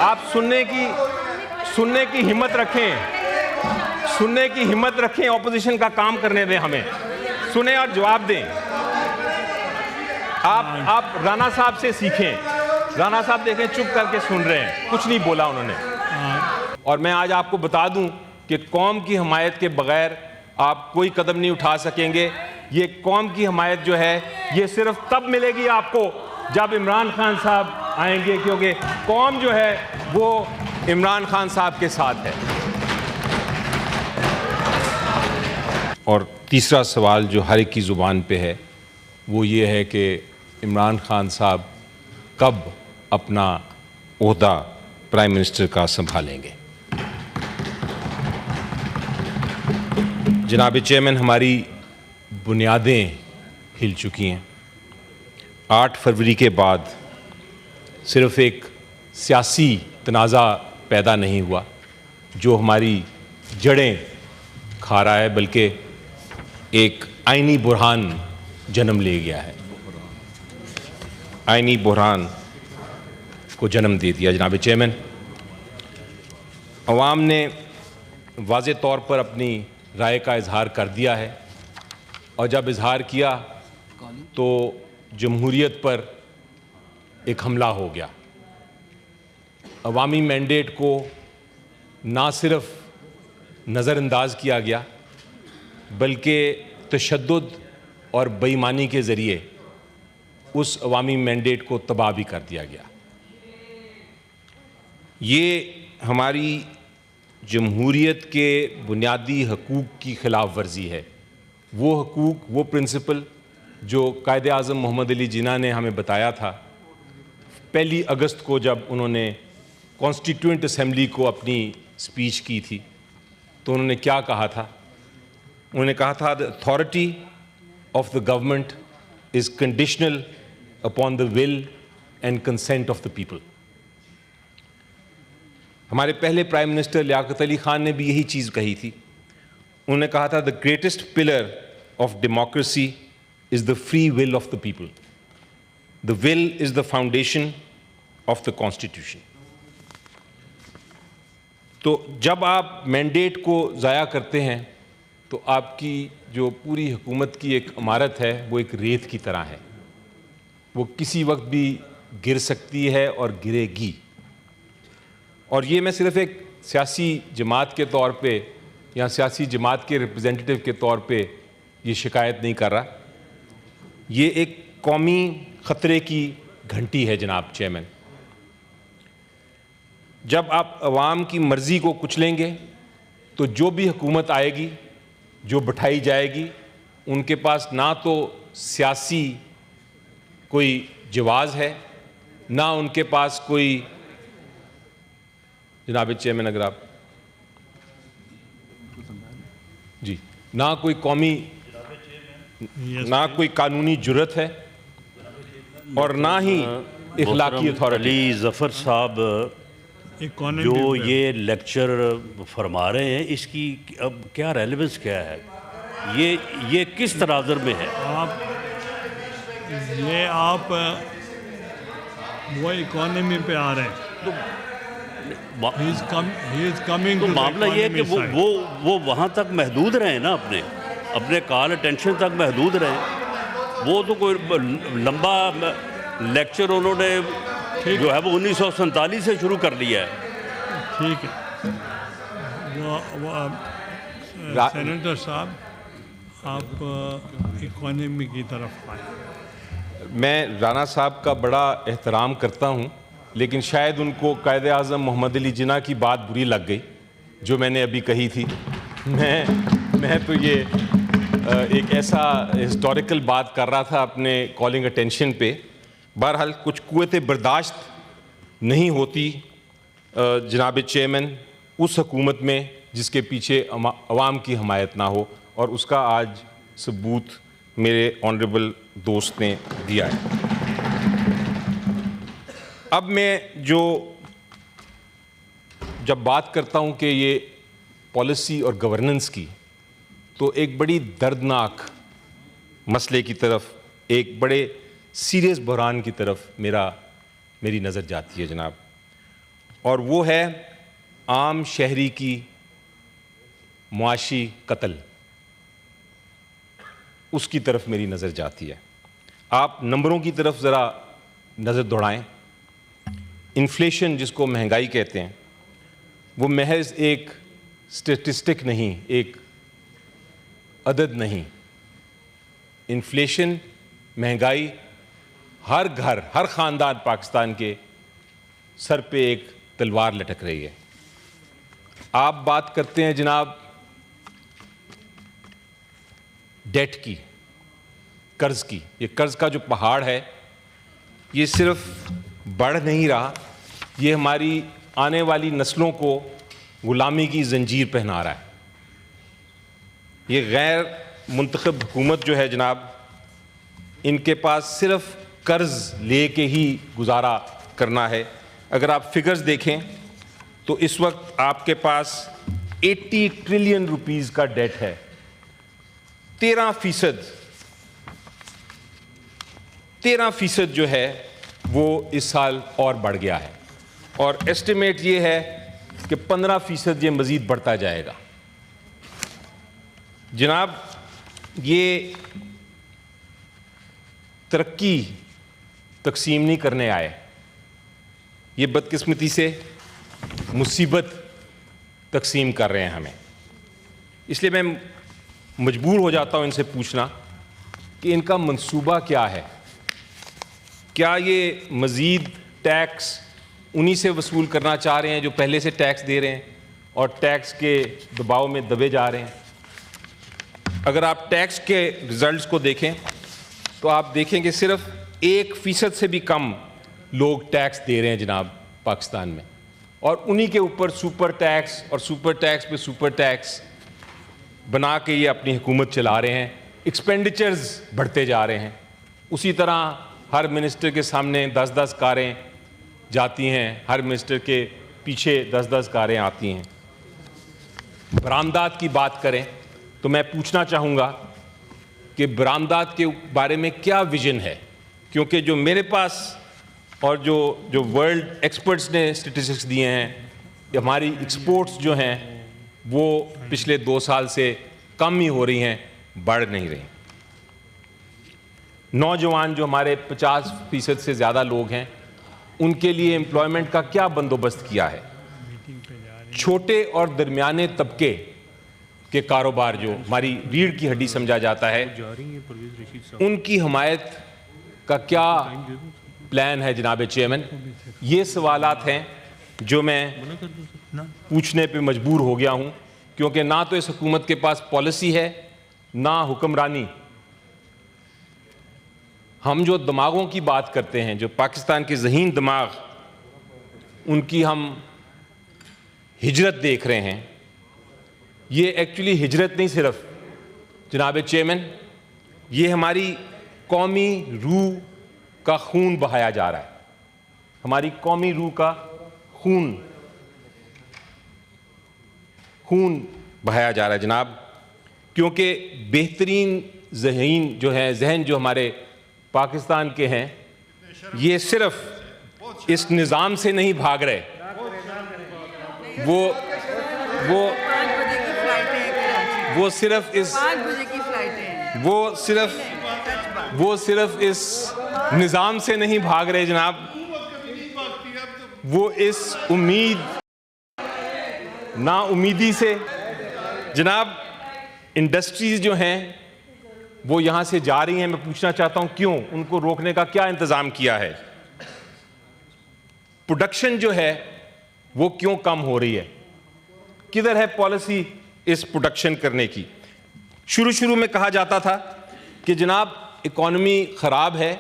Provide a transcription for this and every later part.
آپ سننے کی ہمت رکھیں، اپوزیشن کا کام کرنے دیں، ہمیں سنیں اور جواب دیں۔ آپ رانا صاحب سے سیکھیں۔ رانا صاحب دیکھیں چپ کر کے سن رہے ہیں، کچھ نہیں بولا انہوں نے۔ اور میں آج آپ کو بتا دوں کہ قوم کی حمایت کے بغیر آپ کوئی قدم نہیں اٹھا سکیں گے۔ یہ قوم کی حمایت جو ہے یہ صرف تب ملے گی آپ کو جب عمران خان صاحب آئیں گے، کیونکہ قوم جو ہے وہ عمران خان صاحب کے ساتھ ہے۔ اور تیسرا سوال جو ہر ایک کی زبان پہ ہے وہ یہ ہے کہ عمران خان صاحب کب اپنا عہدہ پرائم منسٹر کا سنبھالیں گے؟ جناب چیئرمین، ہماری بنیادیں ہل چکی ہیں۔ 8 فروری کے بعد صرف ایک سیاسی تنازع پیدا نہیں ہوا جو ہماری جڑیں کھا رہا ہے، بلکہ ایک آئینی بحران جنم لے گیا ہے، آئینی بحران کو جنم دے دیا۔ جناب چیئرمین، عوام نے واضح طور پر اپنی رائے کا اظہار کر دیا ہے، اور جب اظہار کیا تو جمہوریت پر ایک حملہ ہو گیا۔ عوامی مینڈیٹ کو نہ صرف نظر انداز کیا گیا بلکہ تشدد اور بے ایمانی کے ذریعے اس عوامی مینڈیٹ کو تباہ بھی کر دیا گیا۔ یہ ہماری جمہوریت کے بنیادی حقوق کی خلاف ورزی ہے، وہ حقوق، وہ پرنسپل جو قائد اعظم محمد علی جناح نے ہمیں بتایا تھا 1 اگست کو جب انہوں نے کانسٹیٹیوئنٹ اسمبلی کو اپنی سپیچ کی تھی، تو انہوں نے کیا کہا تھا؟ انہوں نے کہا تھا the authority of the government is conditional upon the will and consent of the people۔ ہمارے پہلے پرائم منسٹر لیاقت علی خان نے بھی یہی چیز کہی تھی۔ انہوں نے کہا تھا the greatest pillar of democracy is the free will of the people۔ The will is the foundation of the constitution۔ تو جب آپ مینڈیٹ کو ضائع کرتے ہیں تو آپ کی جو پوری حکومت کی ایک عمارت ہے وہ ایک ریت کی طرح ہے، وہ کسی وقت بھی گر سکتی ہے اور گرے گی۔ اور یہ میں صرف ایک سیاسی جماعت کے طور پہ یا سیاسی جماعت کے ریپرزینٹیٹو کے طور پہ یہ شکایت نہیں کر رہا، یہ ایک قومی خطرے کی گھنٹی ہے۔ جناب چیئرمین، جب آپ عوام کی مرضی کو کچلیں گے تو جو بھی حکومت آئے گی، جو بٹھائی جائے گی، ان کے پاس نہ تو سیاسی کوئی جواز ہے، نہ ان کے پاس کوئی، جناب چیئرمین اگر آپ جی، نہ کوئی قومی، نہ کوئی قانونی جرت ہے اور نہ ہی اخلاقی اتھارٹی۔ علی ظفر صاحب جو یہ لیکچر فرما رہے ہیں، اس کی اب کیا ریلیونس کیا ہے؟ یہ کس تناظر میں ہے؟ آپ وہ اکانومی پہ آ رہے ہیں، تو معاملہ یہ ہے کہ وہ وہاں تک محدود رہے نا، اپنے کال اٹینشن تک محدود رہے۔ وہ تو کوئی لمبا لیکچر انہوں نے جو ہے وہ 1947 سے شروع کر لیا ہے۔ ٹھیک ہے، سینیٹر صاحب آپ اکانومی کی طرف آئیں۔ میں رانا صاحب کا بڑا احترام کرتا ہوں، لیکن شاید ان کو قائد اعظم محمد علی جناح کی بات بری لگ گئی جو میں نے ابھی کہی تھی۔ میں تو یہ ایک ایسا ہسٹوریکل بات کر رہا تھا اپنے کالنگ اٹینشن پہ۔ بہرحال کچھ قوت برداشت نہیں ہوتی جناب چیئرمین اس حکومت میں جس کے پیچھے عوام کی حمایت نہ ہو، اور اس کا آج ثبوت میرے آنریبل دوست نے دیا ہے۔ اب میں جب بات کرتا ہوں کہ یہ پالیسی اور گورننس کی، تو ایک بڑی دردناک مسئلے کی طرف، ایک بڑے سیریس بحران کی طرف میری نظر جاتی ہے جناب۔ اور وہ ہے عام شہری کی معاشی قتل. اس کی طرف میری نظر جاتی ہے. آپ نمبروں کی طرف ذرا نظر دوڑائیں. انفلیشن جس کو مہنگائی کہتے ہیں وہ محض ایک اسٹیٹسٹک نہیں, ایک عدد نہیں. انفلیشن, مہنگائی ہر گھر, ہر خاندان پاکستان کے سر پہ ایک تلوار لٹک رہی ہے. آپ بات کرتے ہیں جناب ڈیٹ کی, قرض کی. یہ قرض کا جو پہاڑ ہے یہ صرف بڑھ نہیں رہا, یہ ہماری آنے والی نسلوں کو غلامی کی زنجیر پہنا رہا ہے. یہ غیر منتخب حکومت جو ہے جناب, ان کے پاس صرف قرض لے کے ہی گزارا کرنا ہے. اگر آپ فگرز دیکھیں تو اس وقت آپ کے پاس 80 ٹریلین روپیز کا ڈیٹ ہے. 13% جو ہے وہ اس سال اور بڑھ گیا ہے, اور ایسٹیمیٹ یہ ہے کہ 15% یہ مزید بڑھتا جائے گا. جناب یہ ترقی تقسیم نہیں کرنے آئے, یہ بدقسمتی سے مصیبت تقسیم کر رہے ہیں ہمیں. اس لیے میں مجبور ہو جاتا ہوں ان سے پوچھنا کہ ان کا منصوبہ کیا ہے. کیا یہ مزید ٹیکس انہی سے وصول کرنا چاہ رہے ہیں جو پہلے سے ٹیکس دے رہے ہیں اور ٹیکس کے دباؤ میں دبے جا رہے ہیں؟ اگر آپ ٹیکس کے ریزلٹس کو دیکھیں تو آپ دیکھیں کہ صرف 1% سے بھی کم لوگ ٹیکس دے رہے ہیں جناب پاکستان میں, اور انہی کے اوپر سپر ٹیکس اور سپر ٹیکس پہ سپر ٹیکس بنا کے یہ اپنی حکومت چلا رہے ہیں. ایکسپینڈیچرز بڑھتے جا رہے ہیں. اسی طرح ہر منسٹر کے سامنے 10 کاریں جاتی ہیں, ہر منسٹر کے پیچھے 10 کاریں آتی ہیں. برآمدات کی بات کریں تو میں پوچھنا چاہوں گا کہ برآمدات کے بارے میں کیا ویژن ہے, کیونکہ جو میرے پاس اور جو ورلڈ ایکسپرٹس نے اسٹیٹسٹکس دیے ہیں, ہماری ایکسپورٹس جو ہیں وہ پچھلے 2 سال سے کم ہی ہو رہی ہیں, بڑھ نہیں رہی. نوجوان جو ہمارے 50% سے زیادہ لوگ ہیں ان کے لیے امپلائمنٹ کا کیا بندوبست کیا ہے. چھوٹے اور درمیانے طبقے کے کاروبار جو ہماری ریڑھ کی ہڈی سمجھا جاتا ہے, ان کی حمایت کا کیا پلان ہے جناب چیئرمین؟ یہ سوالات ہیں جو میں پوچھنے پہ مجبور ہو گیا ہوں, کیونکہ نہ تو اس حکومت کے پاس پالیسی ہے نہ حکمرانی. ہم جو دماغوں کی بات کرتے ہیں, جو پاکستان کے ذہین دماغ, ان کی ہم ہجرت دیکھ رہے ہیں. یہ ایکچولی ہجرت نہیں صرف جناب چیئرمین, یہ ہماری قومی روح کا خون بہایا جا رہا ہے. ہماری قومی روح کا خون بہایا جا رہا ہے جناب, کیونکہ بہترین ذہن جو ہمارے پاکستان کے ہیں, یہ صرف اس نظام سے نہیں بھاگ رہے, وہ صرف اس نظام سے نہیں بھاگ رہے جناب, وہ اس نا امیدی سے. جناب انڈسٹریز جو ہیں وہ یہاں سے جا رہی ہیں. میں پوچھنا چاہتا ہوں کیوں, ان کو روکنے کا کیا انتظام کیا ہے؟ پروڈکشن جو ہے وہ کیوں کم ہو رہی ہے؟ کدھر ہے پالیسی اس پروڈکشن کرنے کی؟ شروع میں کہا جاتا تھا کہ جناب اکانومی خراب ہے,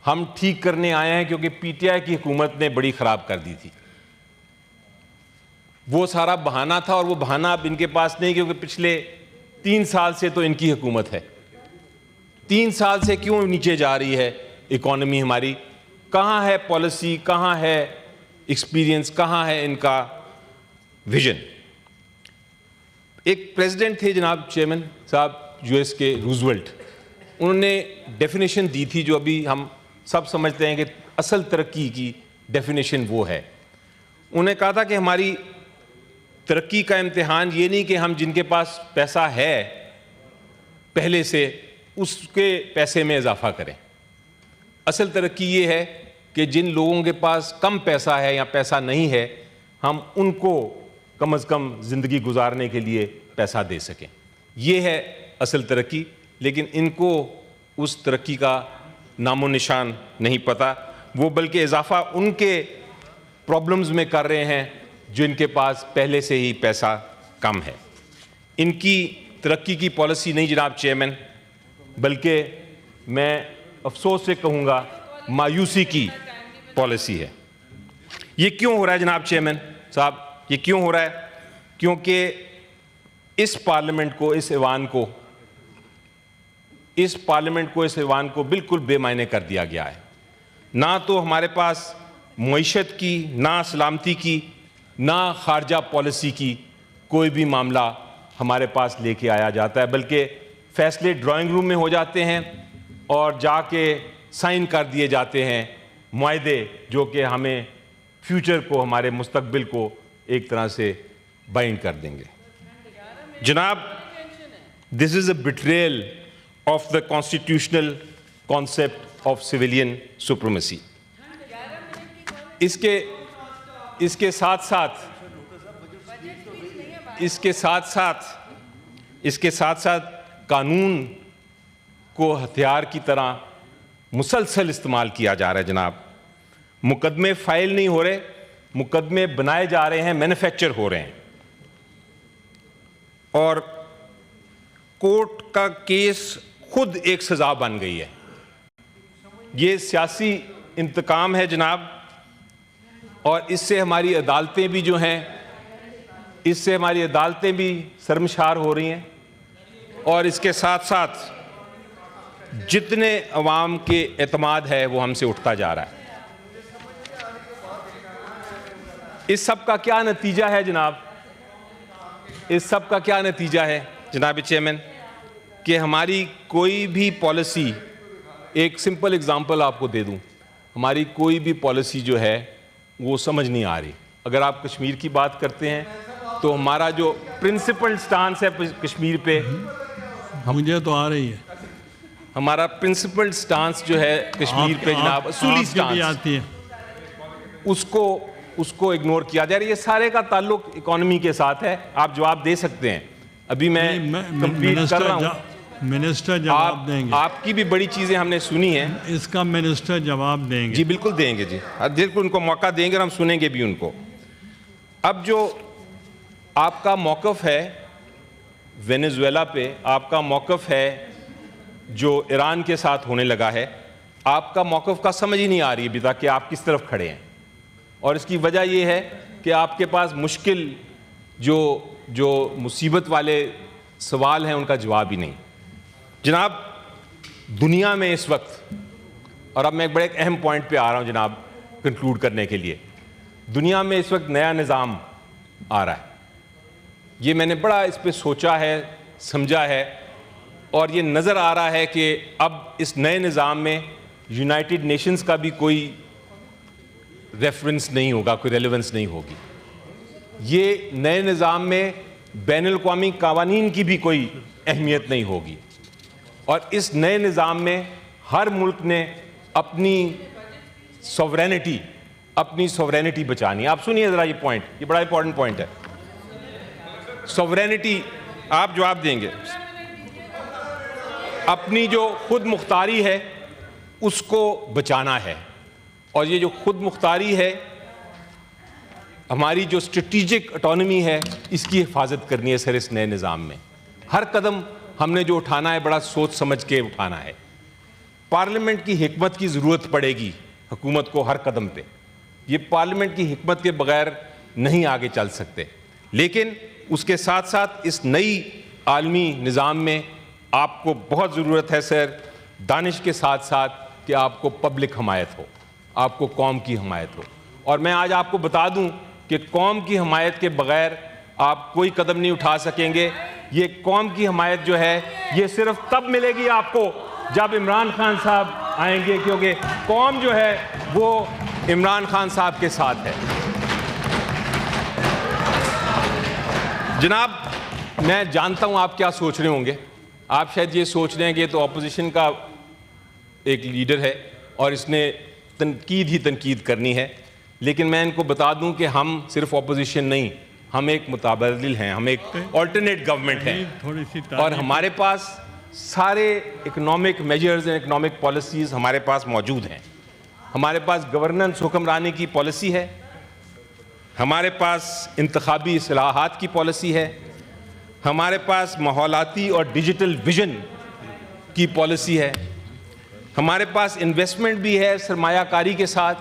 ہم ٹھیک کرنے آئے ہیں کیونکہ پی ٹی آئی کی حکومت نے بڑی خراب کر دی تھی. وہ سارا بہانہ تھا, اور وہ بہانہ اب ان کے پاس نہیں, کیونکہ پچھلے 3 سال سے تو ان کی حکومت ہے. 3 سال سے کیوں نیچے جا رہی ہے اکانومی ہماری؟ کہاں ہے پالیسی, کہاں ہے ایکسپیرینس, کہاں ہے ان کا ویژن؟ ایک پریزیڈنٹ تھے جناب چیئرمین صاحب یو ایس کے, روزویلٹ, انہوں نے ڈیفینیشن دی تھی جو ابھی ہم سب سمجھتے ہیں کہ اصل ترقی کی ڈیفینیشن وہ ہے. انہوں نے کہا تھا کہ ہماری ترقی کا امتحان یہ نہیں کہ ہم جن کے پاس پیسہ ہے پہلے سے اس کے پیسے میں اضافہ کریں. اصل ترقی یہ ہے کہ جن لوگوں کے پاس کم پیسہ ہے یا پیسہ نہیں ہے ہم ان کو کم از کم زندگی گزارنے کے لیے پیسہ دے سکیں. یہ ہے اصل ترقی. لیکن ان کو اس ترقی کا نام و نشان نہیں پتہ. وہ بلکہ اضافہ ان کے پرابلمز میں کر رہے ہیں جو ان کے پاس پہلے سے ہی پیسہ کم ہے. ان کی ترقی کی پالیسی نہیں جناب چیئرمین، بلکہ میں افسوس سے کہوں گا مایوسی کی پالیسی ہے. یہ کیوں ہو رہا ہے جناب چیئرمین صاحب؟ یہ کیوں ہو رہا ہے؟ کیونکہ اس پارلیمنٹ کو، اس ایوان کو بالکل بے معنی کر دیا گیا ہے. نہ تو ہمارے پاس معیشت کی، نہ سلامتی کی، نہ خارجہ پالیسی کی کوئی بھی معاملہ ہمارے پاس لے کے آیا جاتا ہے، بلکہ فیصلے ڈرائنگ روم میں ہو جاتے ہیں اور جا کے سائن کر دیے جاتے ہیں معاہدے جو کہ ہمیں فیوچر کو، ہمارے مستقبل کو ایک طرح سے بائنڈ کر دیں گے. جناب this is a betrayal of the constitutional concept of civilian supremacy. اس کے ساتھ ساتھ قانون کو ہتھیار کی طرح مسلسل استعمال کیا جا رہا ہے. جناب مقدمے فائل نہیں ہو رہے، مقدمے بنائے جا رہے ہیں، مینوفیکچر ہو رہے ہیں. اور کورٹ کا کیس خود ایک سزا بن گئی ہے. یہ سیاسی انتقام ہے جناب، اور اس سے ہماری عدالتیں بھی جو ہیں، شرمشار ہو رہی ہیں. اور اس کے ساتھ ساتھ جتنے عوام کے اعتماد ہے وہ ہم سے اٹھتا جا رہا ہے. اس سب کا کیا نتیجہ ہے جناب؟ اس سب کا کیا نتیجہ ہے جناب چیئرمین؟ کہ ہماری کوئی بھی پالیسی، ایک سمپل اگزامپل آپ کو دے دوں، ہماری کوئی بھی پالیسی جو ہے وہ سمجھ نہیں آ رہی. اگر آپ کشمیر کی بات کرتے ہیں تو ہمارا جو پرنسپل سٹانس ہے کشمیر پہ، مجھے تو آ رہی ہے، ہمارا پرنسپل سٹانس جو ہے کشمیر پہ جناب، اصولی سٹانس، اس کو اگنور کیا جا رہا ہے. یہ سارے کا تعلق اکانومی کے ساتھ ہے. آپ جواب دے سکتے ہیں. ابھی میں کمپلیٹ کر رہا ہوں. منسٹر جواب دیں گے. آپ کی بھی بڑی چیزیں ہم نے سنی ہیں. اس کا منسٹر جواب دیں گے. جی بالکل دیں گے. جی بالکل ان کو موقع دیں گے اور ہم سنیں گے بھی ان کو. اب جو آپ کا موقف ہے وینیزویلا پہ، آپ کا موقف ہے جو ایران کے ساتھ ہونے لگا ہے، آپ کا موقف کا سمجھ ہی نہیں آ رہی ابھی تک کہ آپ کس طرف کھڑے ہیں. اور اس کی وجہ یہ ہے کہ آپ کے پاس مشکل جو مصیبت والے سوال ہیں ان کا جواب ہی نہیں. جناب دنیا میں اس وقت، اور اب میں ایک بڑے اہم پوائنٹ پہ آ رہا ہوں جناب کنکلوڈ کرنے کے لیے، دنیا میں اس وقت نیا نظام آ رہا ہے. یہ میں نے بڑا اس پہ سوچا ہے، سمجھا ہے، اور یہ نظر آ رہا ہے کہ اب اس نئے نظام میں یونائٹڈ نیشنز کا بھی کوئی ریفرنس نہیں ہوگا، کوئی ریلیونس نہیں ہوگی. یہ نئے نظام میں بین الاقوامی قوانین کی بھی کوئی اہمیت نہیں ہوگی. اور اس نئے نظام میں ہر ملک نے اپنی سوورینٹی بچانی ہے. آپ سنیے ذرا یہ پوائنٹ، یہ بڑا امپورٹنٹ پوائنٹ ہے. سوورینٹی، آپ جواب دیں گے. اپنی جو خود مختاری ہے اس کو بچانا ہے. اور یہ جو خود مختاری ہے، ہماری جو اسٹریٹجک اٹانومی ہے، اس کی حفاظت کرنی ہے سر. اس نئے نظام میں ہر قدم ہم نے جو اٹھانا ہے بڑا سوچ سمجھ کے اٹھانا ہے. پارلیمنٹ کی حکمت کی ضرورت پڑے گی حکومت کو ہر قدم پہ. یہ پارلیمنٹ کی حکمت کے بغیر نہیں آگے چل سکتے. لیکن اس کے ساتھ ساتھ اس نئی عالمی نظام میں آپ کو بہت ضرورت ہے سر، دانش کے ساتھ ساتھ، کہ آپ کو پبلک حمایت ہو، آپ کو قوم کی حمایت ہو. اور میں آج آپ کو بتا دوں کہ قوم کی حمایت کے بغیر آپ کوئی قدم نہیں اٹھا سکیں گے. یہ قوم کی حمایت جو ہے یہ صرف تب ملے گی آپ کو جب عمران خان صاحب آئیں گے، کیونکہ قوم جو ہے وہ عمران خان صاحب کے ساتھ ہے. جناب میں جانتا ہوں آپ کیا سوچ رہے ہوں گے. آپ شاید یہ سوچ رہے ہیں کہ یہ تو اپوزیشن کا ایک لیڈر ہے اور اس نے تنقید ہی تنقید کرنی ہے. لیکن میں ان کو بتا دوں کہ ہم صرف اپوزیشن نہیں, ہم ایک متبادل ہیں, ہم ایک آلٹرنیٹ گورنمنٹ ہیں, اور ہمارے پاس سارے اکنامک میجرز ہیں, اکنامک پالیسیز ہمارے پاس موجود ہیں. ہمارے پاس گورننس حکمرانی کی پالیسی ہے, ہمارے پاس انتخابی اصلاحات کی پالیسی ہے, ہمارے پاس ماحولیاتی اور ڈیجیٹل ویژن کی پالیسی ہے, ہمارے پاس انویسٹمنٹ بھی ہے سرمایہ کاری کے ساتھ,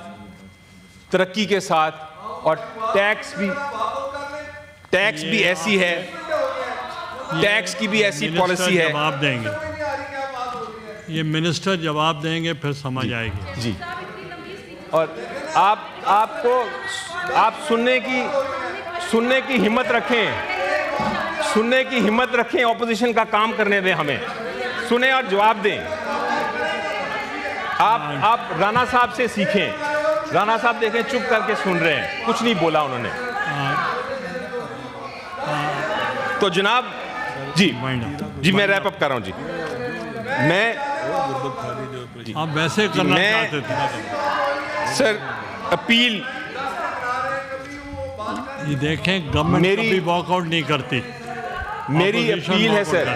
ترقی کے ساتھ, اور ٹیکس بھی ایسی ہے, ٹیکس کی بھی ایسی پالیسی ہے. جواب دیں گے, یہ منسٹر جواب دیں گے, پھر سمجھ آئے گی. جی, اور آپ سننے کی ہمت رکھیں, سننے کی ہمت رکھیں, اپوزیشن کا کام کرنے دیں, ہمیں سنیں اور جواب دیں. آپ رانا صاحب سے سیکھیں. رانا صاحب دیکھیں چپ کر کے سن رہے ہیں, کچھ نہیں بولا انہوں نے. تو جناب جی میں ریپ اپ کر رہا ہوں. جی میں آپ ویسے کرنا چاہتے تھے سر اپیل, یہ دیکھیں گورنمنٹ کبھی واک آؤٹ نہیں کرتی, میری اپیل ہے سر,